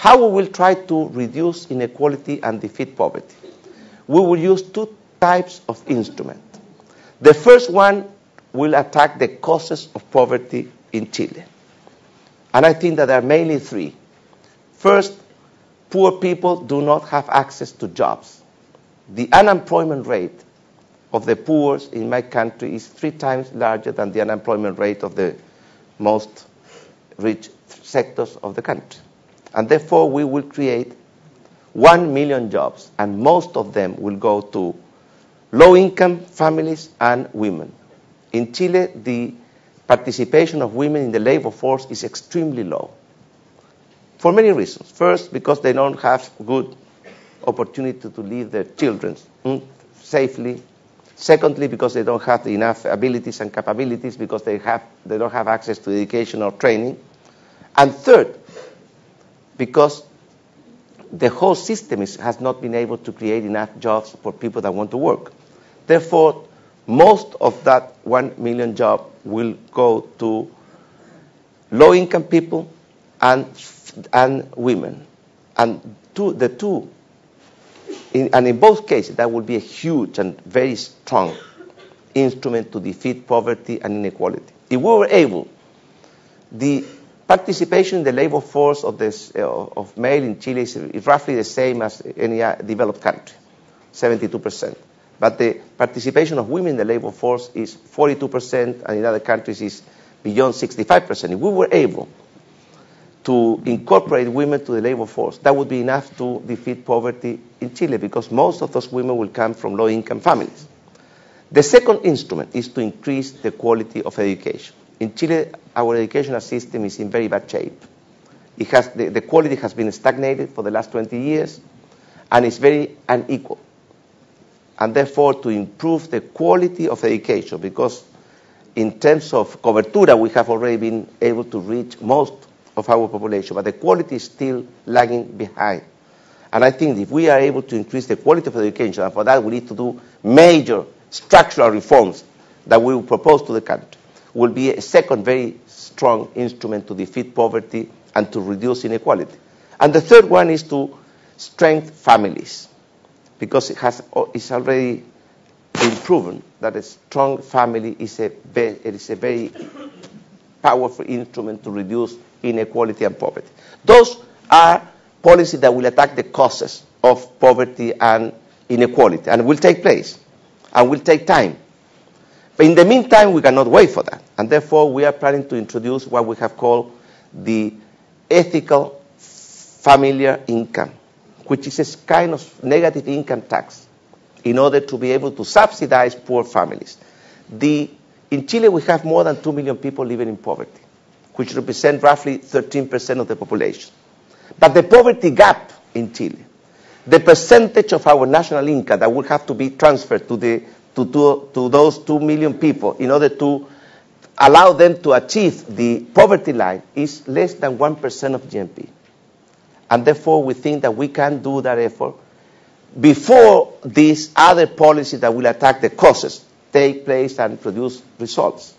How we will try to reduce inequality and defeat poverty? We will use two types of instruments. The first one will attack the causes of poverty in Chile. And I think that there are mainly three. First, poor people do not have access to jobs. The unemployment rate of the poor in my country is 3 times larger than the unemployment rate of the most rich sectors of the country. And therefore, we will create 1 million jobs, and most of them will go to low-income families and women. In Chile, the participation of women in the labor force is extremely low, for many reasons. First, because they don't have good opportunity to leave their children safely. Secondly, because they don't have enough abilities and capabilities, because they don't have access to education or training. And third, because the whole system has not been able to create enough jobs for people that want to work. Therefore, most of that 1 million jobs will go to low-income people and women. And in both cases, that will be a huge and very strong instrument to defeat poverty and inequality. If we were able, the participation in the labor force of male in Chile is roughly the same as any developed country, 72%. But the participation of women in the labor force is 42%, and in other countries is beyond 65%. If we were able to incorporate women to the labor force, that would be enough to defeat poverty in Chile, because most of those women will come from low-income families. The second instrument is to increase the quality of education. In Chile, our educational system is in very bad shape. The quality has been stagnated for the last 20 years, and it's very unequal. And therefore, to improve the quality of education, because in terms of cobertura, we have already been able to reach most of our population, but the quality is still lagging behind. And I think if we are able to increase the quality of education, and for that we need to do major structural reforms that we will propose to the country, will be a second very strong instrument to defeat poverty and to reduce inequality. And the third one is to strengthen families, because it's already been proven that a strong family is a very powerful instrument to reduce inequality and poverty. Those are policies that will attack the causes of poverty and inequality, and will take place, and will take time. But in the meantime, we cannot wait for that. And therefore, we are planning to introduce what we have called the ethical familiar income, which is a kind of negative income tax, in order to be able to subsidize poor families. In Chile, we have more than 2 million people living in poverty, which represent roughly 13% of the population. But the poverty gap in Chile, the percentage of our national income that would have to be transferred to those 2 million people in order to allow them to achieve the poverty line, is less than 1% of GNP. And therefore, we think that we can do that effort before these other policies that will attack the causes take place and produce results.